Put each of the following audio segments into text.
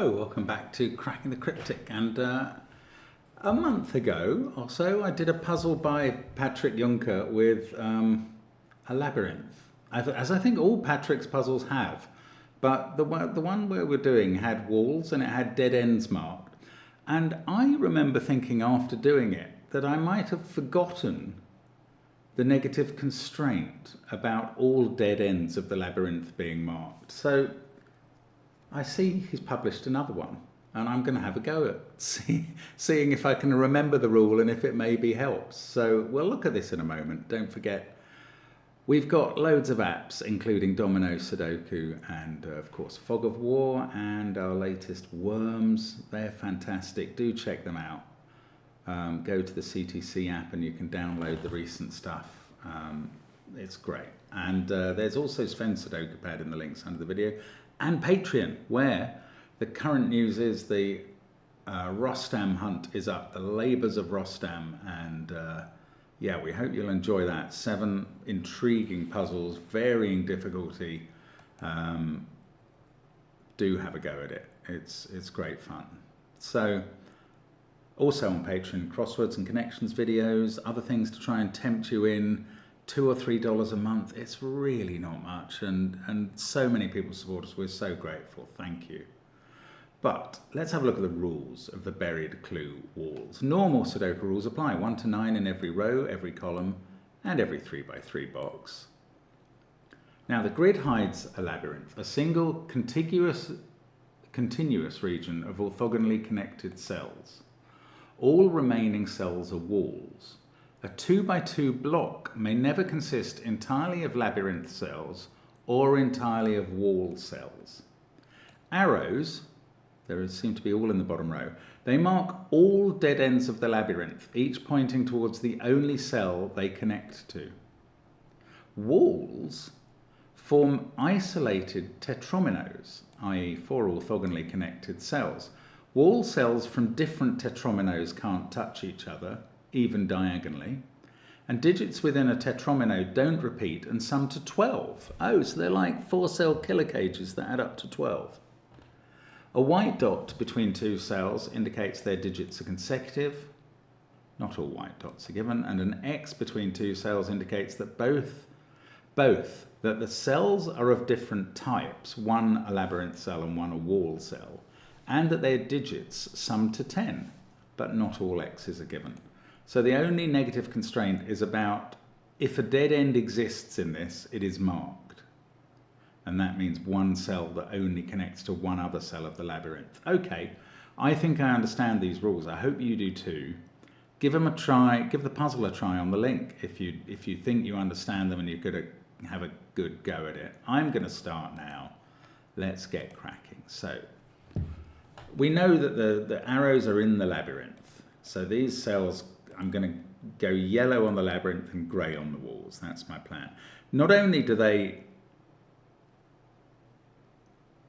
Hello, welcome back to Cracking the Cryptic. And a month ago or so, I did a puzzle by Patrick Juncker with a labyrinth, as I think all Patrick's puzzles have. But the one where we're doing had walls and it had dead ends marked. And I remember thinking after doing it that I might have forgotten the negative constraint about all dead ends of the labyrinth being marked. So I see he's published another one, and I'm going to have a go at seeing if I can remember the rule and if it maybe helps. So we'll look at this in a moment. Don't forget, we've got loads of apps, including Domino, Sudoku, and of course Fog of War, and our latest Worms. They're fantastic. Do check them out. Go to the CTC app and you can download the recent stuff. It's great. And there's also Sven's Sudoku pad in the links under the video. And Patreon, where the current news is the Rostam hunt is up, the Labours of Rostam, and yeah, we hope you'll enjoy that. 7 intriguing puzzles, varying difficulty. Do have a go at it. It's great fun. So, also on Patreon, crosswords and connections videos, other things to try and tempt you in. $2 or $3 a month. It's really not much, and so many people support us. We're so grateful. Thank you. But let's have a look at the rules of the buried clue walls. Normal Sudoku rules apply. 1 to 9 in every row, every column, and every 3 by 3 box. Now the grid hides a labyrinth, a single continuous region of orthogonally connected cells. All remaining cells are walls. A 2 by 2 block may never consist entirely of labyrinth cells or entirely of wall cells. Arrows, there seem to be all in the bottom row, they mark all dead ends of the labyrinth, each pointing towards the only cell they connect to. Walls form isolated tetrominoes, i.e. 4 orthogonally connected cells. Wall cells from different tetrominoes can't touch each other, even diagonally, and digits within a tetromino don't repeat and sum to 12. Oh, so they're like 4-cell killer cages that add up to 12. A white dot between 2 cells indicates their digits are consecutive. Not all white dots are given. And an X between 2 cells indicates that both that the cells are of different types, one a labyrinth cell and one a wall cell, and that their digits sum to 10, but not all X's are given. So the only negative constraint is about if a dead end exists in this, it is marked. And that means one cell that only connects to one other cell of the labyrinth. Okay, I think I understand these rules. I hope you do too. Give them a try, give the puzzle a try on the link if you think you understand them and you're going to have a good go at it. I'm going to start now. Let's get cracking. So we know that the arrows are in the labyrinth. So these cells, I'm going to go yellow on the labyrinth and grey on the walls. That's my plan. Not only do they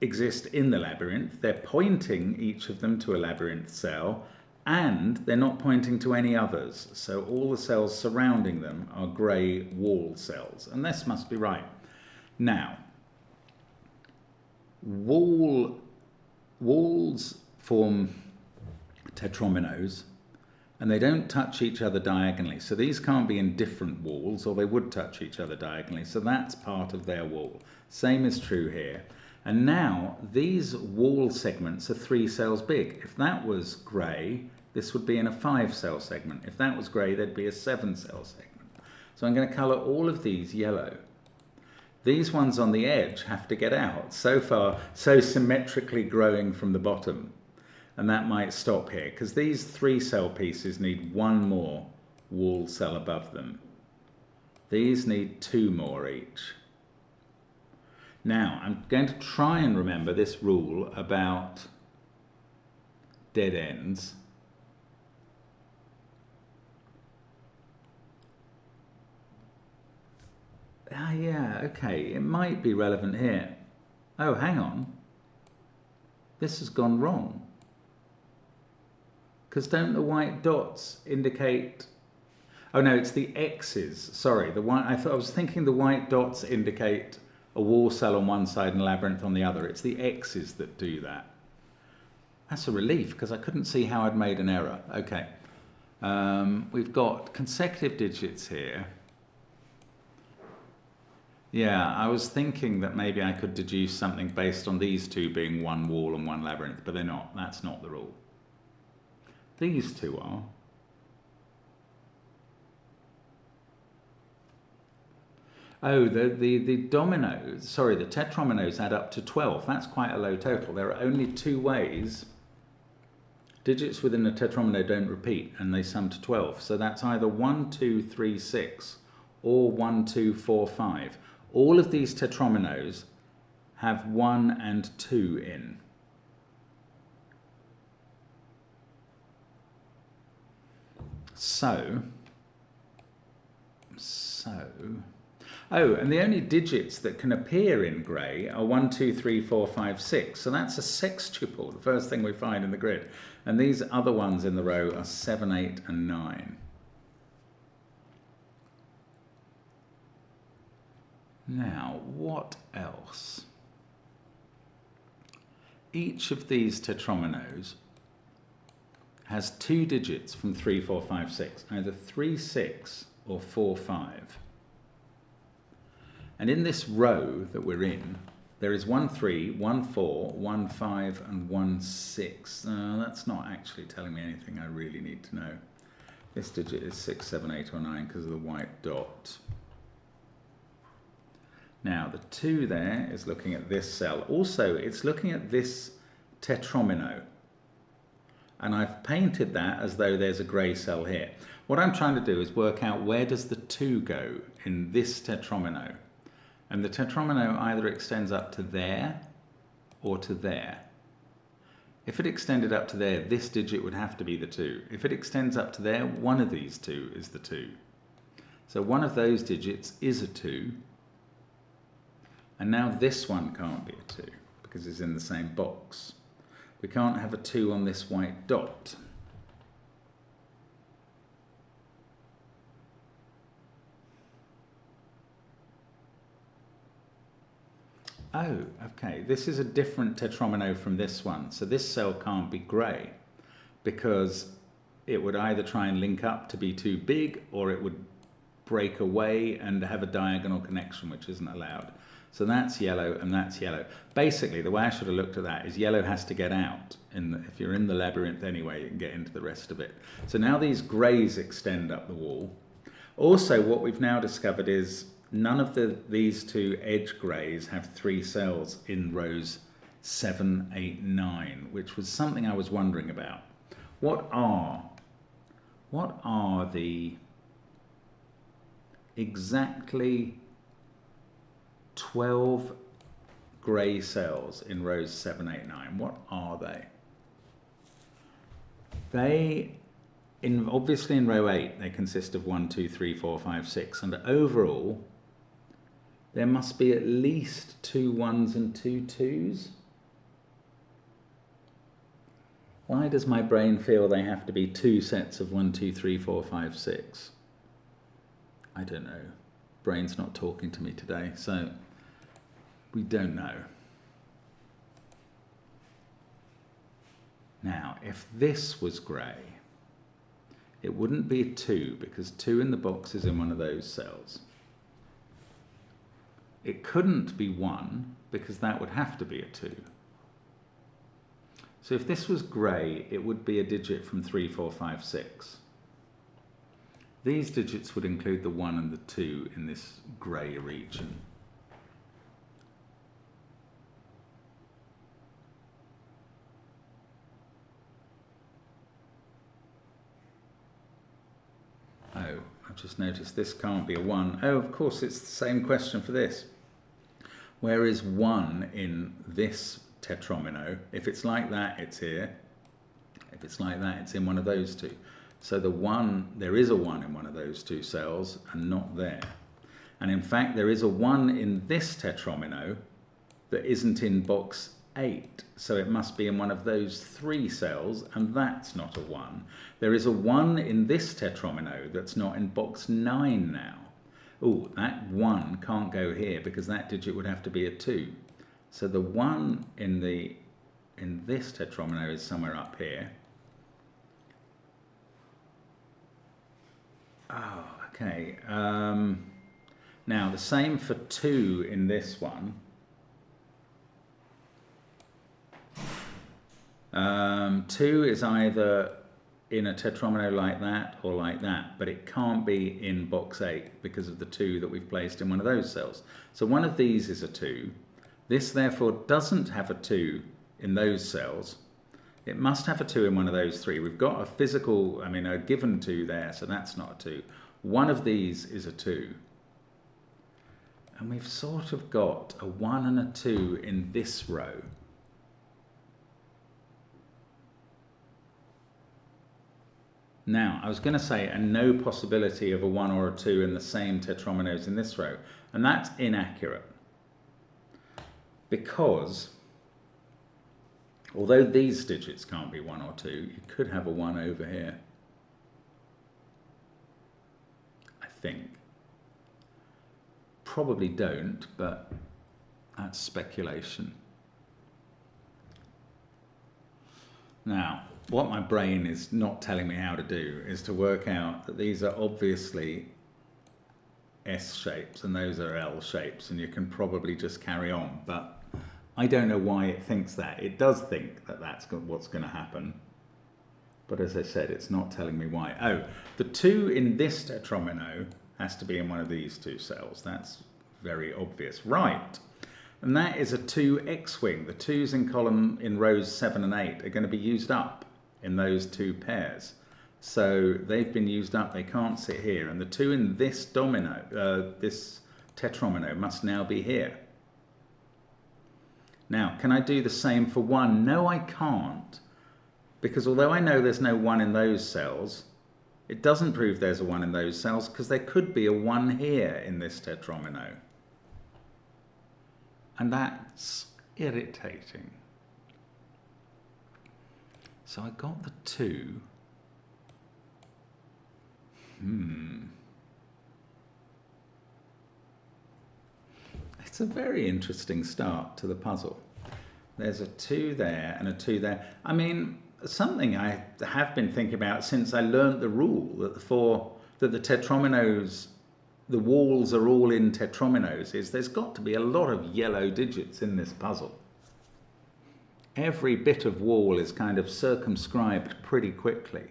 exist in the labyrinth, they're pointing each of them to a labyrinth cell, and they're not pointing to any others. So all the cells surrounding them are grey wall cells. And this must be right. Now, walls form tetrominoes, and they don't touch each other diagonally. So these can't be in different walls, or they would touch each other diagonally. So that's part of their wall. Same is true here. And now these wall segments are 3 cells big. If that was grey, this would be in a 5-cell segment. If that was grey, there'd be a 7-cell segment. So I'm going to colour all of these yellow. These ones on the edge have to get out. So far, so symmetrically growing from the bottom. And that might stop here, because these 3-cell pieces need 1 more wall cell above them. These need 2 more each. Now, I'm going to try and remember this rule about dead ends. Ah, yeah, okay, it might be relevant here. Oh, hang on. This has gone wrong. Because don't the white dots indicate... Oh no, it's the X's. Sorry, I was thinking the white dots indicate a wall cell on one side and a labyrinth on the other. It's the X's that do that. That's a relief, because I couldn't see how I'd made an error. Okay. We've got consecutive digits here. Yeah, I was thinking that maybe I could deduce something based on these two being one wall and one labyrinth, but they're not. That's not the rule. These two are. Oh, the dominoes, sorry, the tetrominoes add up to 12. That's quite a low total. There are only two ways. Digits within a tetromino don't repeat, and they sum to 12. So that's either 1, 2, 3, 6, or 1, 2, 4, 5. All of these tetrominoes have 1 and 2 in. Oh, and the only digits that can appear in grey are 1, 2, 3, 4, 5, 6. So that's a sextuple, the first thing we find in the grid. And these other ones in the row are 7, 8, and 9. Now, what else? Each of these tetrominoes has two digits from 3, 4, 5, 6, either 3, 6 or 4, 5. And in this row that we're in, there is 1, 3, 1, 4, 1, 5, and 1, 6. That's not actually telling me anything I really need to know. This digit is 6, 7, 8, or 9 because of the white dot. Now, the 2 there is looking at this cell. Also, it's looking at this tetromino. And I've painted that as though there's a grey cell here. What I'm trying to do is work out where does the 2 go in this tetromino. And the tetromino either extends up to there or to there. If it extended up to there, this digit would have to be the 2. If it extends up to there, one of these two is the 2. So one of those digits is a 2. And now this one can't be a 2 because it's in the same box. We can't have a 2 on this white dot. Oh, okay, this is a different tetromino from this one. So this cell can't be grey because it would either try and link up to be too big or it would break away and have a diagonal connection, which isn't allowed. So that's yellow and that's yellow. Basically, the way I should have looked at that is yellow has to get out. If you're in the labyrinth anyway, you can get into the rest of it. So now these greys extend up the wall. Also, what we've now discovered is none of these two edge greys have 3 cells in rows 7, 8, 9, which was something I was wondering about. What are the exactly 12 grey cells in rows 7, 8, 9? What are they? Obviously in row 8, they consist of 1, 2, 3, 4, 5, 6, and overall, there must be at least 2 1s and 2 2s. Why does my brain feel they have to be 2 sets of 1, 2, 3, 4, 5, 6? I don't know. Brain's not talking to me today, so we don't know. Now, if this was grey, it wouldn't be a 2 because 2 in the box is in one of those cells. It couldn't be 1 because that would have to be a 2. So if this was grey, it would be a digit from 3, 4, 5, 6. These digits would include the 1 and the 2 in this grey region. Oh, I've just noticed this can't be a 1. Oh, of course, it's the same question for this. Where is 1 in this tetromino? If it's like that, it's here. If it's like that, it's in one of those two. So the 1, there is a 1 in one of those 2 cells and not there. And in fact, there is a 1 in this tetromino that isn't in box 8. So it must be in one of those 3 cells, and that's not a 1. There is a 1 in this tetromino that's not in box 9 now. Oh, that 1 can't go here because that digit would have to be a 2. So the 1 in the in this tetromino is somewhere up here. Oh, okay. Now the same for 2 in this one. 2 is either in a tetromino like that or like that, but it can't be in box 8 because of the 2 that we've placed in one of those cells. So one of these is a 2. This therefore doesn't have a 2 in those cells. It must have a 2 in one of those 3. We've got a physical, a given 2 there, so that's not a 2. One of these is a 2. And we've sort of got a 1 and a 2 in this row. Now, I was going to say, and no possibility of a 1 or a 2 in the same tetrominoes in this row. And that's inaccurate. Because, although these digits can't be 1 or 2, you could have a 1 over here. I think. Probably don't, but that's speculation. Now, what my brain is not telling me how to do is to work out that these are obviously S shapes and those are L shapes, and you can probably just carry on, but I don't know why it thinks that. It does think that that's what's going to happen, but as I said, it's not telling me why. Oh, the 2 in this tetromino has to be in one of these 2 cells. That's very obvious. Right. And that is a 2 X-wing. The 2s in column in rows 7 and 8 are going to be used up in those 2 pairs. So they've been used up. They can't sit here. And the 2 in this this tetromino must now be here. Now, can I do the same for 1? No, I can't. Because although I know there's no 1 in those cells, it doesn't prove there's a 1 in those cells because there could be a 1 here in this tetromino. And that's irritating. So I got the 2. It's a very interesting start to the puzzle. There's a 2 there and a 2 there. Something I have been thinking about since I learned the rule that the tetrominoes, the walls are all in tetrominoes, is there's got to be a lot of yellow digits in this puzzle. Every bit of wall is kind of circumscribed pretty quickly.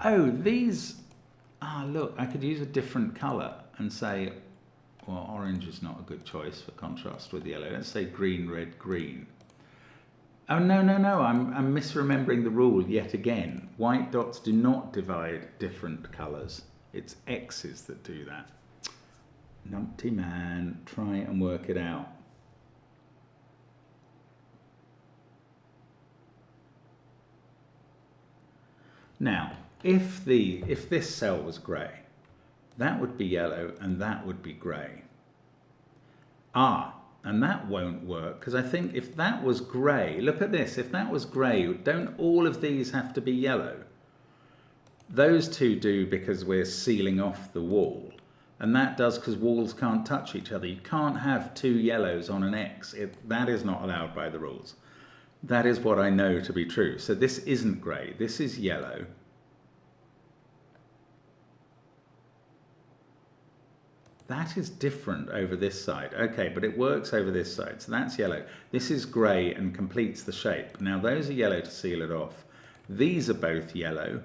Oh, these, look, I could use a different colour and say, well, orange is not a good choice for contrast with yellow. Let's say green, red, green. Oh, no, I'm misremembering the rule yet again. White dots do not divide different colours. It's X's that do that. Numpty man, try and work it out. Now, if this cell was grey, that would be yellow and that would be grey. And that won't work because I think if that was grey, look at this, if that was grey, don't all of these have to be yellow? Those 2 do because we're sealing off the wall. And that does because walls can't touch each other. You can't have 2 yellows on an X. That is not allowed by the rules. That is what I know to be true. So this isn't grey, this is yellow. That is different over this side. Okay, but it works over this side. So that's yellow. This is grey and completes the shape. Now those are yellow to seal it off. These are both yellow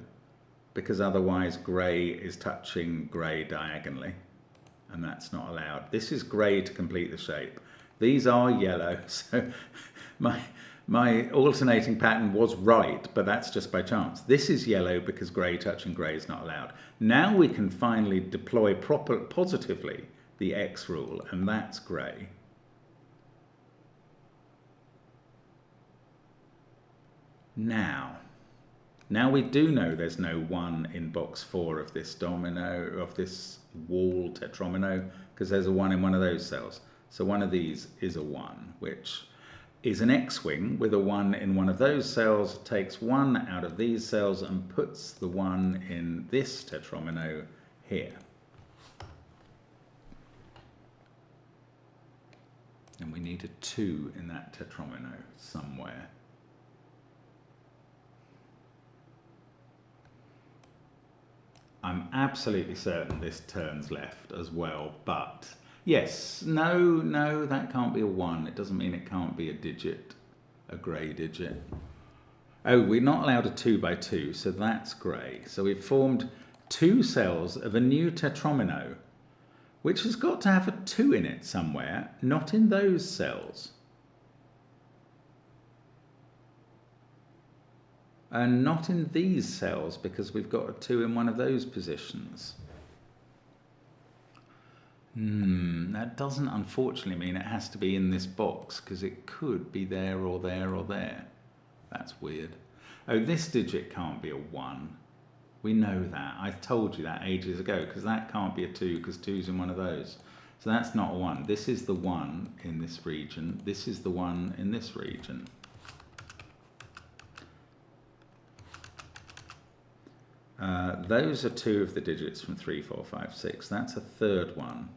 because otherwise grey is touching grey diagonally and that's not allowed. This is grey to complete the shape. These are yellow, so my alternating pattern was right, but that's just by chance. This is yellow because grey touching grey is not allowed. Now we can finally deploy positively the X rule, and that's grey. Now we do know there's no 1 in box 4 of this domino, of this wall tetromino, because there's a 1 in one of those cells. So one of these is a 1, which is an X-wing with a 1 in one of those cells, takes 1 out of these cells and puts the 1 in this tetromino here. And we need a 2 in that tetromino somewhere. I'm absolutely certain this turns left as well, but yes, no, that can't be a 1. It doesn't mean it can't be a digit, a grey digit. Oh, we're not allowed a 2 by 2, so that's grey. So we've formed 2 cells of a new tetromino, which has got to have a 2 in it somewhere, not in those cells. And not in these cells, because we've got a 2 in one of those positions. That doesn't unfortunately mean it has to be in this box, because it could be there or there or there. That's weird. Oh, this digit can't be a 1. We know that. I told you that ages ago, because that can't be a 2, because 2's in one of those. So that's not a 1. This is the 1 in this region. This is the 1 in this region. Those are 2 of the digits from 3, 4, 5, 6. That's a third one.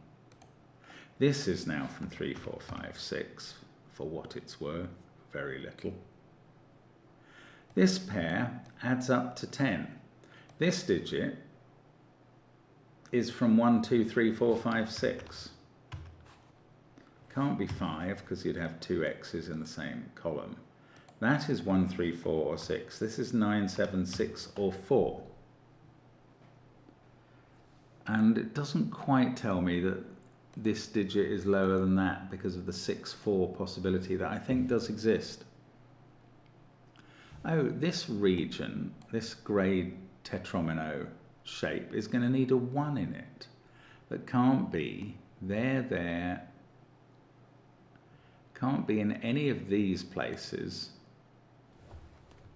This is now from 3, 4, 5, 6, for what it's worth, very little. This pair adds up to 10. This digit is from 1, 2, 3, 4, 5, 6. Can't be 5 because you'd have 2 x's in the same column. That is 1, 3, 4 or 6. This is 9, 7, 6 or 4. And it doesn't quite tell me that this digit is lower than that because of the 6, 4 possibility that I think does exist. Oh, this region, this grey tetromino shape is going to need a 1 in it. That can't be there, can't be in any of these places,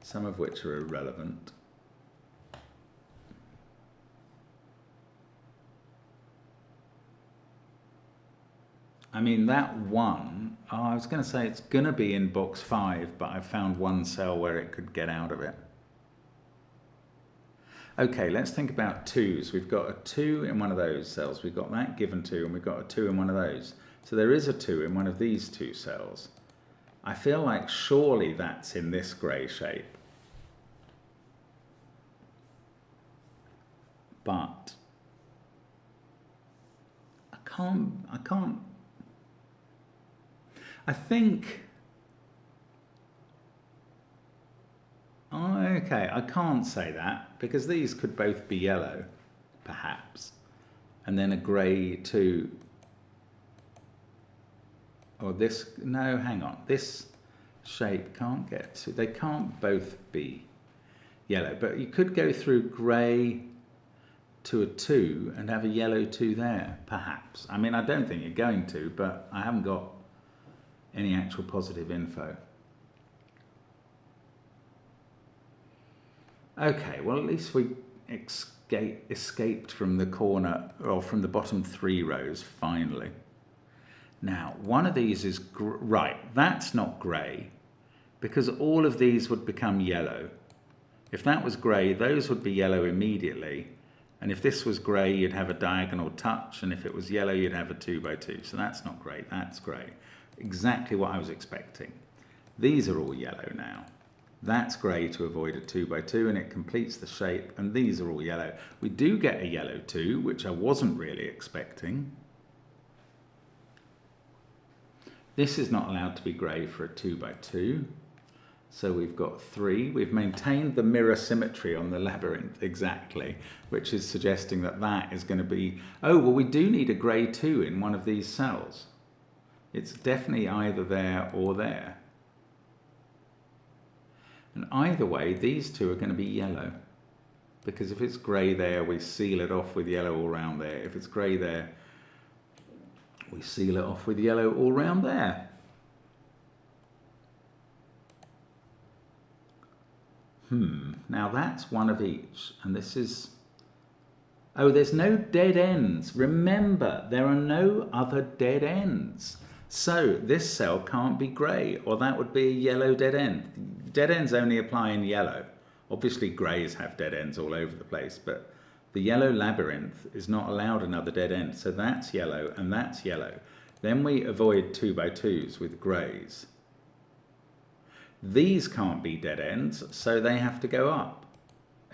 some of which are irrelevant. I mean, that 1, I was going to say it's going to be in box 5, but I found one cell where it could get out of it. Okay, let's think about 2's. We've got a 2 in one of those cells. We've got that given 2, and we've got a 2 in one of those. So there is a 2 in one of these 2 cells. I feel like surely that's in this grey shape. But I can't. I think, okay, I can't say that because these could both be yellow, perhaps, and then a grey 2, or this, no, hang on, this shape can't get to, they can't both be yellow, but you could go through grey to a 2 and have a yellow 2 there, perhaps. I mean, I don't think you're going to, but I haven't got any actual positive info. Okay, well, at least we escaped from the corner, or from the bottom 3 rows, finally. Now, one of these is, right, that's not grey, because all of these would become yellow. If that was grey, those would be yellow immediately, and if this was grey, you'd have a diagonal touch, and if it was yellow, you'd have a 2 by 2. So that's not grey, that's grey. Exactly what I was expecting. These are all yellow now. That's grey to avoid a 2 by 2, and it completes the shape, and these are all yellow. We do get a yellow 2, which I wasn't really expecting. This is not allowed to be grey for a 2 by 2. So we've got 3. We've maintained the mirror symmetry on the labyrinth exactly, which is suggesting that that is going to be, oh, well, we do need a grey 2 in one of these cells. It's definitely either there or there. And either way, these 2 are going to be yellow. Because if it's grey there, we seal it off with yellow all around there. If it's grey there, we seal it off with yellow all around there. Now that's one of each. And this is... oh, there's no dead ends. Remember, there are no other dead ends. So this cell can't be grey, or that would be a yellow dead end. Dead ends only apply in yellow. Obviously greys have dead ends all over the place, but the yellow labyrinth is not allowed another dead end. So that's yellow and that's yellow. Then we avoid 2 by 2s with greys. These can't be dead ends, so they have to go up.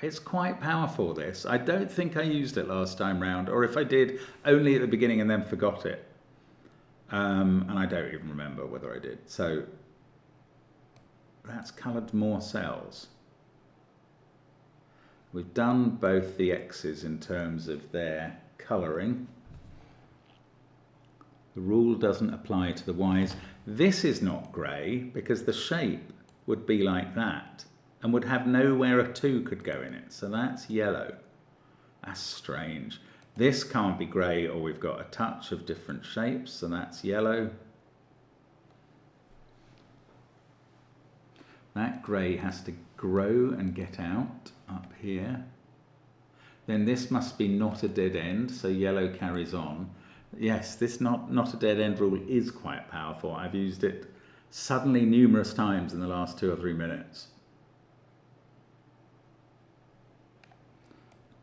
It's quite powerful, this. I don't think I used it last time round, or if I did, only at the beginning and then forgot it. And I don't even remember whether I did. So that's coloured more cells. We've done both the X's in terms of their colouring. The rule doesn't apply to the Y's. This is not grey because the shape would be like that and would have nowhere a 2 could go in it. So that's yellow. That's strange. This can't be grey, or we've got a touch of different shapes, so that's yellow. That grey has to grow and get out up here. Then this must be not a dead end, so yellow carries on. Yes, this not a dead end rule is quite powerful. I've used it suddenly numerous times in the last 2 or 3 minutes.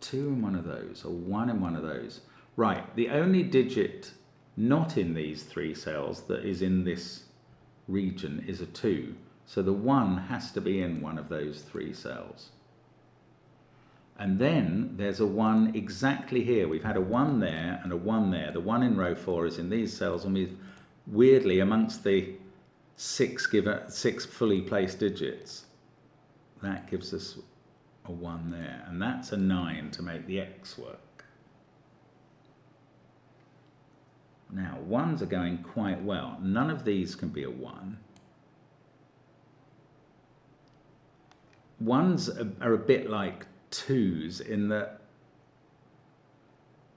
2 in one of those, or 1 in one of those. Right, the only digit not in these 3 cells that is in this region is a 2. So the 1 has to be in one of those 3 cells. And then there's a 1 exactly here. We've had a 1 there and a 1 there. The 1 in row 4 is in these cells, and we've weirdly, amongst the 6 fully placed digits, that gives us a 1 there, and that's a 9 to make the X work. Now, 1s are going quite well. None of these can be a 1. 1s are a bit like 2s in that,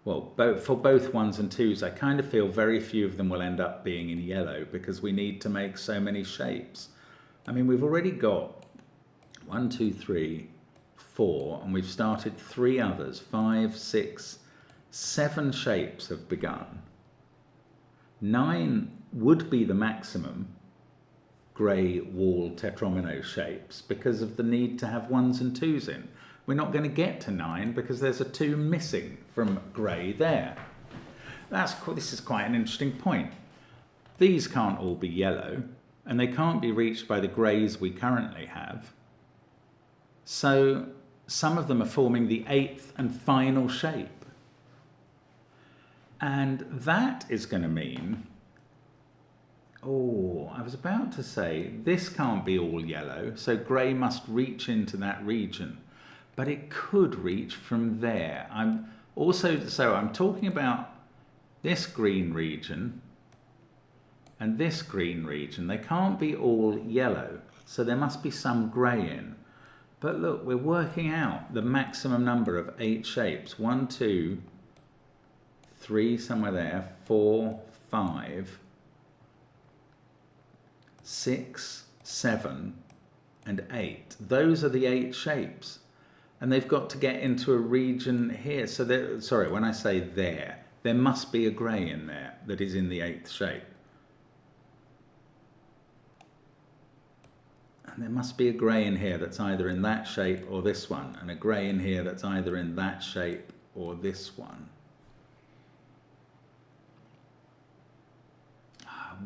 well, for both 1s and 2s, I kind of feel very few of them will end up being in yellow because we need to make so many shapes. I mean, we've already got 1, 2, 3, 4, and we've started 3 others. 5, 6, 7 shapes have begun. 9 would be the maximum grey wall tetromino shapes because of the need to have 1s and 2s in. We're not going to get to 9 because there's a 2 missing from grey there. This is quite an interesting point. These can't all be yellow, and they can't be reached by the greys we currently have. So some of them are forming the 8th and final shape. And that is going to mean, oh, I was about to say, this can't be all yellow, so grey must reach into that region. But it could reach from there. I'm talking about this green region and this green region. They can't be all yellow, so there must be some grey in. But look, we're working out the maximum number of 8 shapes. 1, 2, 3 somewhere there, 4, 5, 6, 7, and 8. Those are the 8 shapes. And they've got to get into a region here. So, sorry, when I say there must be a grey in there that is in the 8th shape. And there must be a grey in here that's either in that shape or this one, and a grey in here that's either in that shape or this one.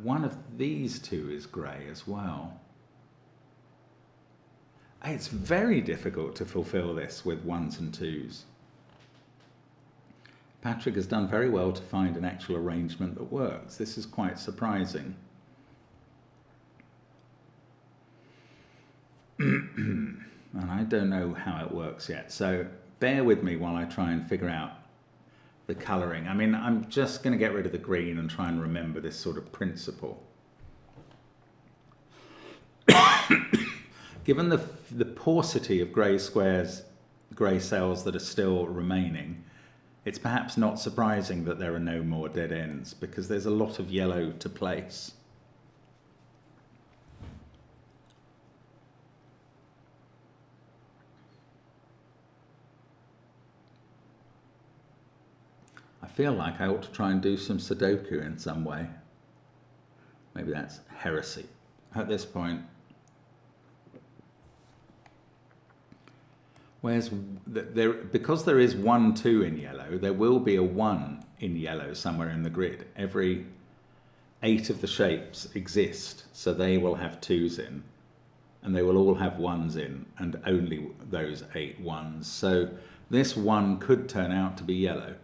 One of these 2 is grey as well. It's very difficult to fulfill this with 1s and 2s. Patrick has done very well to find an actual arrangement that works. This is quite surprising. And I don't know how it works yet, so bear with me while I try and figure out the colouring. I mean, I'm just going to get rid of the green and try and remember this sort of principle. Given the paucity of grey squares, grey cells that are still remaining, it's perhaps not surprising that there are no more dead ends because there's a lot of yellow to place. I feel like I ought to try and do some Sudoku in some way. Maybe that's heresy at this point. Because there is 1, 2 in yellow, there will be a 1 in yellow somewhere in the grid. Every 8 of the shapes exist, so they will have 2s in. and they will all have ones in, and only those 8 ones. So this 1 could turn out to be yellow.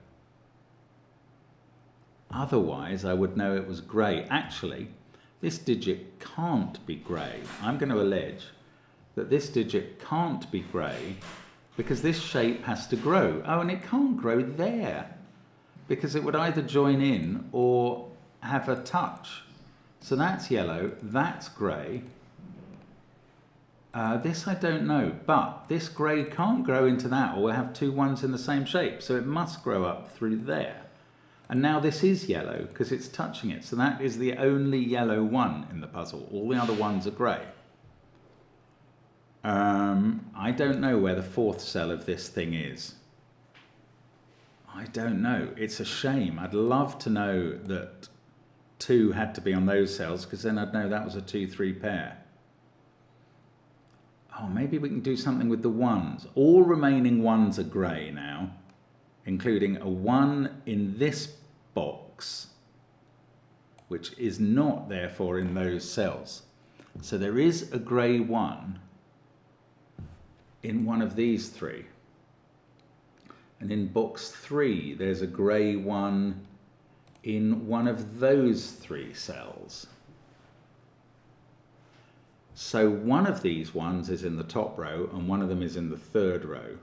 Otherwise, I would know it was grey. Actually, this digit can't be grey. I'm going to allege that this digit can't be grey because this shape has to grow. Oh, and it can't grow there because it would either join in or have a touch. So that's yellow, that's grey. This I don't know, but this grey can't grow into that, or we'll have 2 ones in the same shape, so it must grow up through there. And now this is yellow because it's touching it, so that is the only yellow one in the puzzle. All the other ones are grey. I don't know where the 4th cell of this thing is. I don't know. It's a shame. I'd love to know that 2 had to be on those cells, because then I'd know that was a 2-3 pair. Oh, maybe we can do something with the 1s. All remaining 1s are grey now, including a 1 in this box, which is not therefore in those cells. So there is a grey 1 in one of these 3. And in box 3, there's a grey 1 in one of those 3 cells. So one of these ones is in the top row and one of them is in the 3rd row.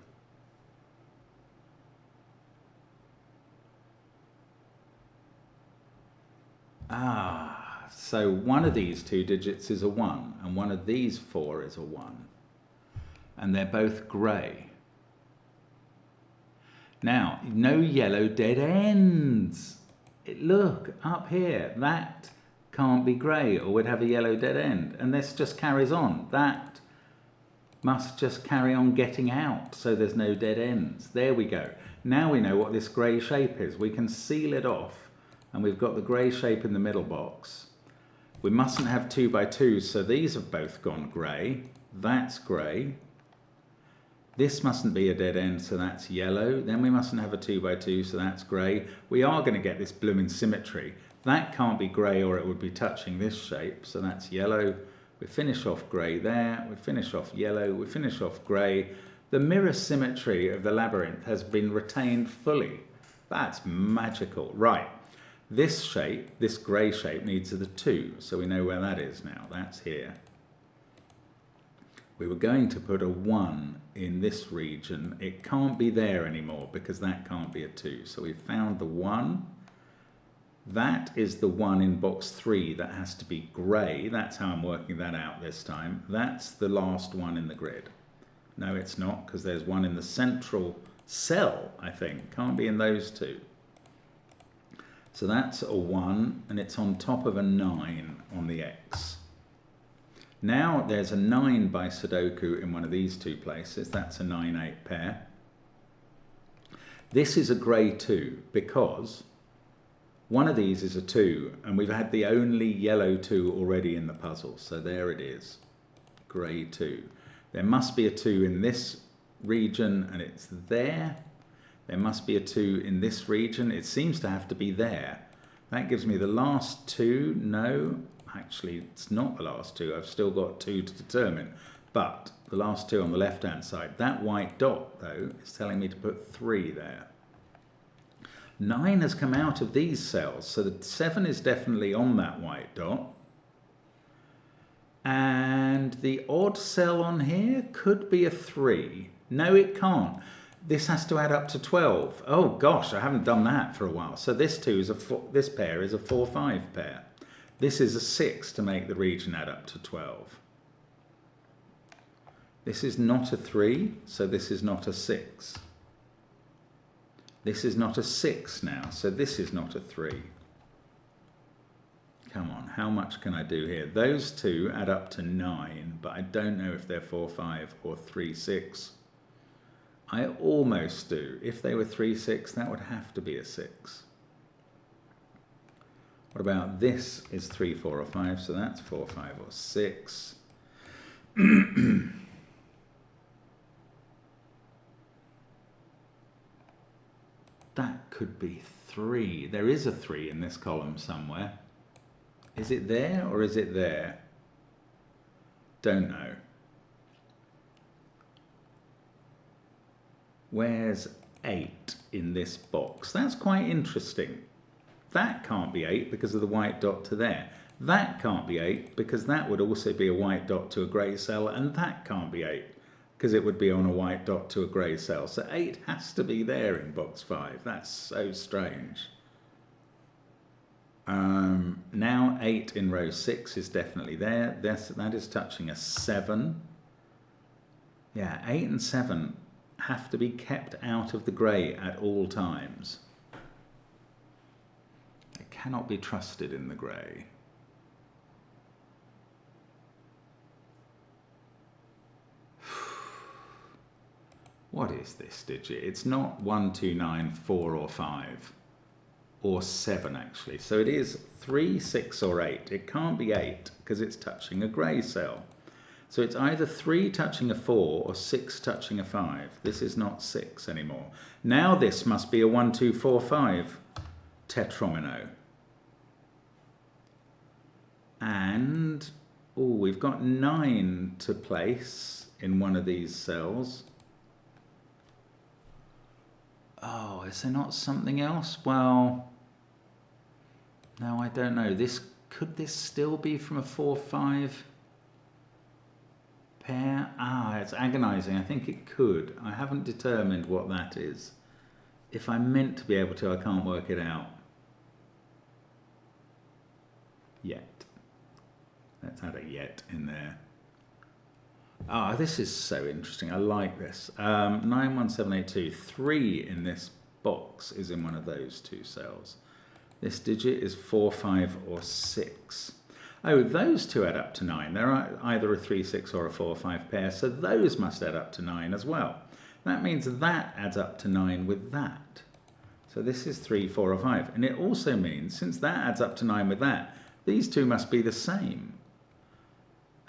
So one of these 2 digits is a 1 and one of these 4 is a 1. And they're both grey. Now, no yellow dead ends. Look, up here, that can't be grey or would have a yellow dead end. And this just carries on. That must just carry on getting out, so there's no dead ends. There we go. Now we know what this grey shape is. We can seal it off, and we've got the grey shape in the middle box. We mustn't have 2 by 2, so these have both gone grey. That's grey. This mustn't be a dead end, so that's yellow. Then we mustn't have a 2 by 2, so that's grey. We are going to get this blooming symmetry. That can't be grey or it would be touching this shape, so that's yellow. We finish off grey there, we finish off yellow, we finish off grey. The mirror symmetry of the labyrinth has been retained fully. That's magical. Right, this shape, this grey shape, needs a 2, so we know where that is now. That's here. We were going to put a 1 in this region. It can't be there anymore because that can't be a 2. So we found the 1. That is the 1 in box 3 that has to be grey. That's how I'm working that out this time. That's the last one in the grid. No, it's not, because there's 1 in the central cell, I think. Can't be in those 2. So that's a 1, and it's on top of a 9 on the X. Now there's a 9 by Sudoku in one of these 2 places. That's a 9-8 pair. This is a grey 2 because one of these is a 2 and we've had the only yellow 2 already in the puzzle. So there it is, grey 2. There must be a 2 in this region and it's there. There must be a 2 in this region. It seems to have to be there. That gives me the last 2. No. Actually, it's not the last 2. I've still got 2 to determine. But the last 2 on the left-hand side. That white dot, though, is telling me to put 3 there. 9 has come out of these cells, so the 7 is definitely on that white dot. And the odd cell on here could be a 3. No, it can't. This has to add up to 12. Oh, gosh, I haven't done that for a while. So this pair is a 4-5 pair. This is a 6 to make the region add up to 12. This is not a 3, so this is not a 6. This is not a 6 now, so this is not a 3. Come on, how much can I do here? Those 2 add up to 9, but I don't know if they're 4-5 or 3-6. I almost do. If they were 3-6, that would have to be a 6. What about this is 3, 4 or 5, so that's 4, 5 or 6. That could be 3. There is a 3 in this column somewhere. Is it there or is it there? Don't know. Where's 8 in this box? That's quite interesting. That can't be 8 because of the white dot to there. That can't be 8 because that would also be a white dot to a grey cell, and that can't be 8 because it would be on a white dot to a grey cell. So 8 has to be there in box 5. That's so strange. Now 8 in row 6 is definitely there. That is touching a 7. Yeah, 8 and 7 have to be kept out of the grey at all times. They cannot be trusted in the grey. What is this digit? It's not 1, 2, 9, 4 or 5 or 7 actually. So it is 3, 6 or 8. It can't be 8 because it's touching a grey cell. So it's either 3 touching a 4 or 6 touching a 5. This is not 6 anymore. Now this must be a 1, 2, 4, 5 tetromino. And we've got 9 to place in one of these cells. Oh, is there not something else? Well, no, I don't know. Could this still be from a 4, 5 pair? It's agonizing. I think it could. I haven't determined what that is. If I meant to be able to, I can't work it out yet. Let's add a yet in there. This is so interesting. I like this. 91782. 3 in this box is in one of those two cells. This digit is 4, 5 or 6. Those two add up to 9. They're either a 3, 6 or a 4, 5 pair, so those must add up to 9 as well. That means that adds up to 9 with that. So this is 3, 4 or 5. And it also means, since that adds up to 9 with that, these two must be the same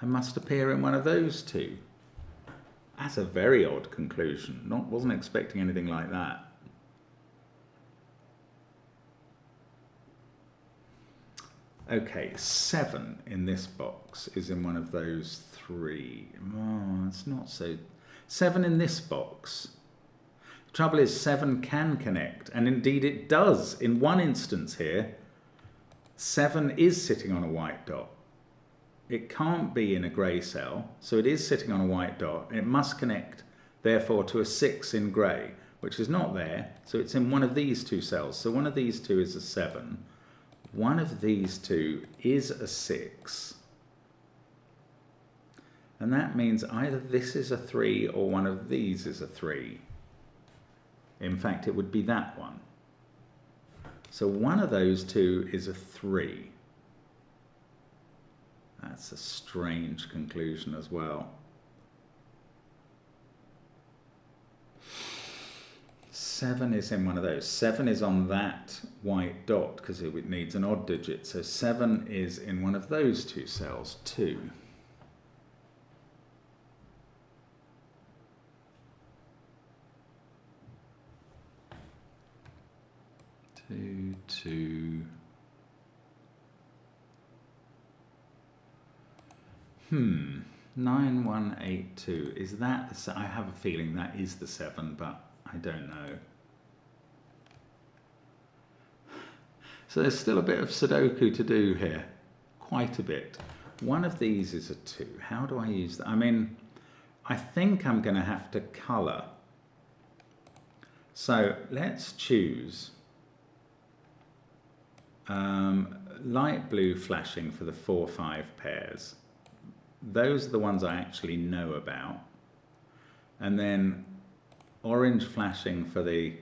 and must appear in one of those two. That's a very odd conclusion. Wasn't expecting anything like that. Okay, 7 in this box is in one of those 3. It's not so... 7 in this box. The trouble is 7 can connect, and indeed it does. In one instance here, 7 is sitting on a white dot. It can't be in a grey cell, so it is sitting on a white dot. It must connect, therefore, to a 6 in grey, which is not there, so it's in one of these two cells. So one of these two is a 7. One of these two is a 6. And that means either this is a 3 or one of these is a 3. In fact, it would be that one. So one of those two is a 3. That's a strange conclusion as well. 7 is in one of those. 7 is on that white dot because it needs an odd digit. So 7 is in one of those two cells, 2. 2, 2. 9182. Is that the... I have a feeling that is the 7, but I don't know. So there's still a bit of Sudoku to do here. Quite a bit. One of these is a 2. How do I use that? I mean, I think I'm going to have to colour. So let's choose light blue flashing for the 4, 5 pairs. Those are the ones I actually know about. And then orange flashing for the...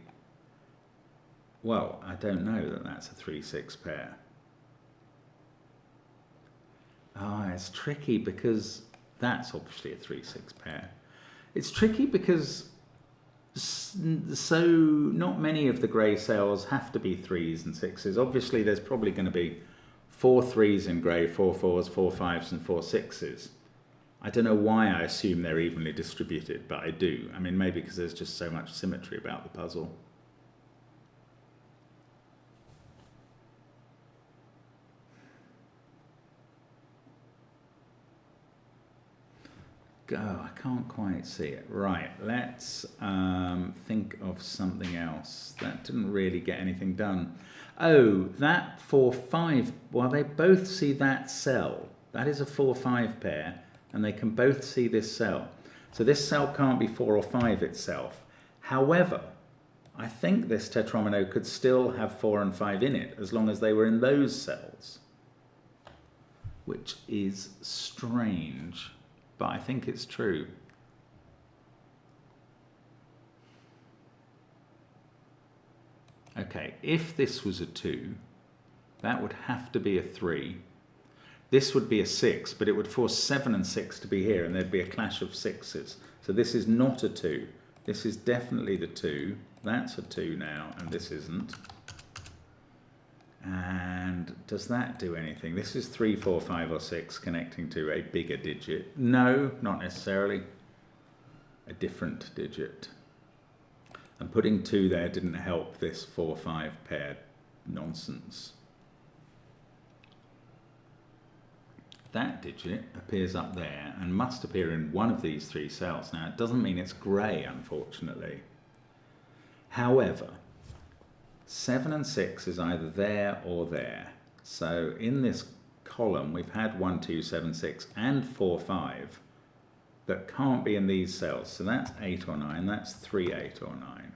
Well, I don't know that that's a 3, 6 pair. It's tricky because that's obviously a 3, 6 pair. It's tricky because so not many of the grey cells have to be 3s and 6s. Obviously, there's probably going to be 4 3s in grey, 4 4s, 4 5s and 4 6s. I don't know why I assume they're evenly distributed, but I do. I mean, maybe because there's just so much symmetry about the puzzle. I can't quite see it. Right, let's think of something else. That didn't really get anything done. Oh, that 4-5, well, they both see that cell. That is a 4-5 pair, and they can both see this cell. So this cell can't be 4 or 5 itself. However, I think this tetromino could still have 4 and 5 in it, as long as they were in those cells. Which is strange, but I think it's true. Okay, if this was a 2, that would have to be a 3. This would be a 6, but it would force 7 and 6 to be here, and there'd be a clash of 6s. So this is not a 2. This is definitely the 2. That's a 2 now, and this isn't. And does that do anything? This is 3, 4, 5, or 6 connecting to a bigger digit. No, not necessarily. A different digit. And putting 2 there didn't help this 4-5 pair nonsense. That digit appears up there and must appear in one of these 3 cells. Now, it doesn't mean it's grey, unfortunately. However, 7 and 6 is either there or there. So in this column, we've had 1, 2, 7, 6 and 4, 5 that can't be in these cells. So that's 8 or 9. That's 3, 8 or 9.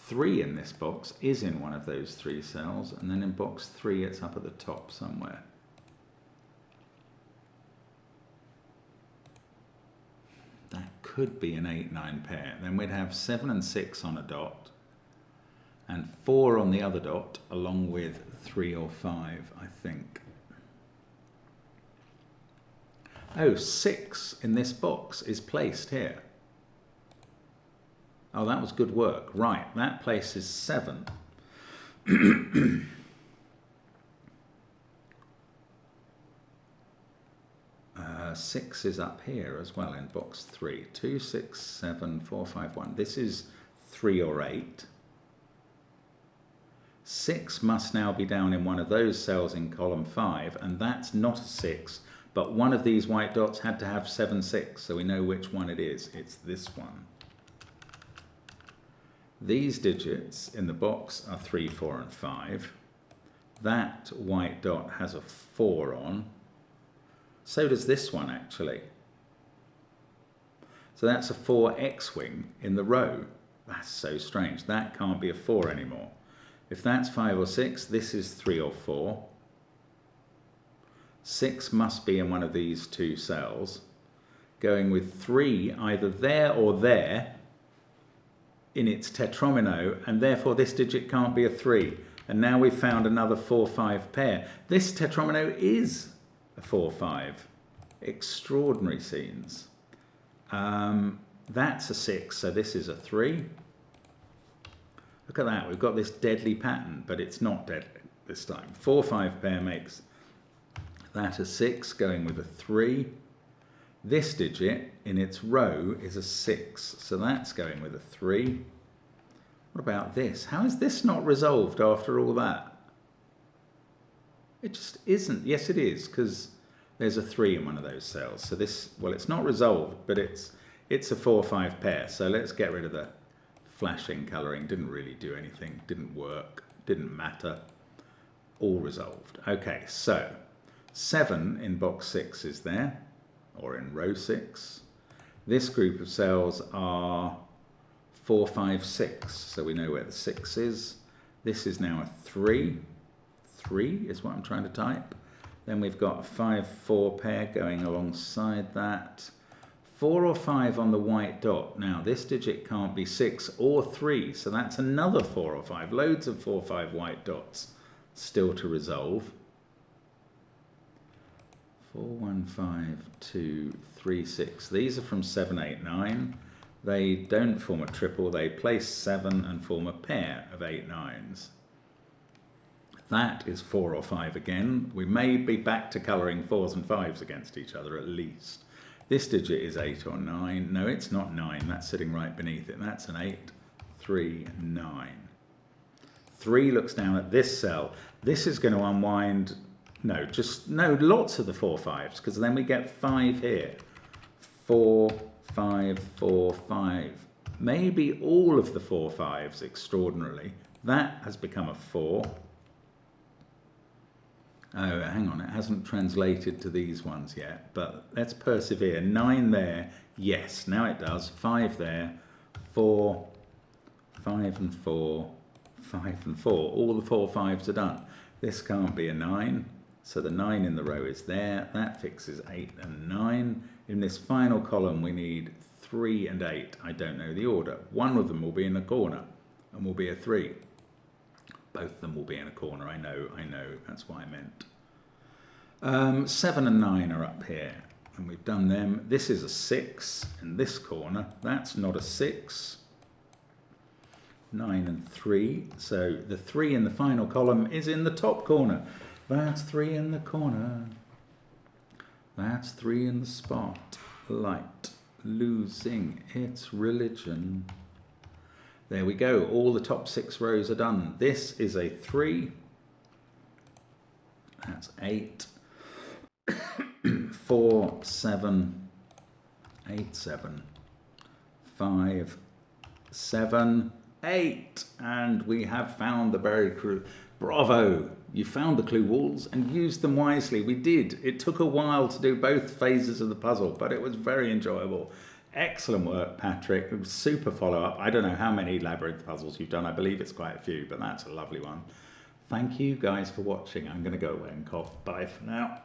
3 in this box is in one of those 3 cells, and then in box 3 it's up at the top somewhere. That could be an 8-9 pair. Then we'd have 7 and 6 on a dot, and 4 on the other dot, along with 3 or 5, I think. Oh, 6 in this box is placed here. Oh, that was good work. Right, that places 7. 6 is up here as well in box 3. 2, 6, 7, 4, 5, 1. This is 3 or 8. 6 must now be down in one of those cells in column 5, and that's not a 6, but one of these white dots had to have 7, 6, so we know which one it is. It's this one. These digits in the box are 3, 4, and 5. That white dot has a 4 on. So does this one, actually. So that's a 4 X-wing in the row. That's so strange. That can't be a 4 anymore. If that's 5 or 6, this is 3 or 4. 6 must be in one of these 2 cells. Going with 3 either there or there in its tetromino, and therefore this digit can't be a 3. And now we've found another 4-5 pair. This tetromino is a 4-5. Extraordinary scenes. That's a 6, so this is a 3. Look at that, we've got this deadly pattern, but it's not deadly this time. 4-5 pair makes that a 6, going with a 3. This digit in its row is a 6, so that's going with a 3. What about this? How is this not resolved after all that? It just isn't. Yes, it is, because there's a 3 in one of those cells. So this, well, it's not resolved, but it's a 4-5 pair. So let's get rid of the flashing colouring. Didn't really do anything, didn't work, didn't matter. All resolved. Okay, so 7 in box 6 is there, or in row 6. This group of cells are 4, 5, 6, so we know where the 6 is. This is now a 3. 3 is what I'm trying to type. Then we've got a 5-4 pair going alongside that. 4 or 5 on the white dot. Now this digit can't be 6 or 3, so that's another 4 or 5. Loads of 4 or 5 white dots still to resolve. 4, 1, 5, 2, 3, 6. These are from 7, 8, 9. They don't form a triple. They place 7 and form a pair of 8, 9s. That is 4 or 5 again. We may be back to colouring 4s and 5s against each other at least. This digit is 8 or 9. No, it's not 9. That's sitting right beneath it. That's an 8, 3, 9. 3 looks down at this cell. This is going to unwind No, lots of the 4 5s, because then we get 5 here. 4, 5, 4, 5. Maybe all of the 4 5s, extraordinarily. That has become a 4. Oh, hang on, it hasn't translated to these ones yet, but let's persevere. 9 there, yes, now it does. 5 there, 4, 5 and 4, 5 and 4. All the 4 5s are done. This can't be a 9, so the 9 in the row is there. That fixes 8 and 9. In this final column, we need 3 and 8. I don't know the order. One of them will be in a corner and will be a 3. Both of them will be in a corner, I know, that's what I meant. 7 and 9 are up here, and we've done them. This is a 6 in this corner. That's not a 6. 9 and 3, so the 3 in the final column is in the top corner. That's 3 in the corner. That's 3 in the spot. Light losing its religion. There we go, all the top 6 rows are done. This is a 3. That's 8. 4, 7, 8, 7, 5, 7, 8. And we have found the buried clue. Bravo! You found the clue walls and used them wisely. We did. It took a while to do both phases of the puzzle, but it was very enjoyable. Excellent work, Patrick. It was super follow-up. I don't know how many labyrinth puzzles you've done. I believe it's quite a few, but that's a lovely one. Thank you guys for watching. I'm going to go away and cough. Bye for now.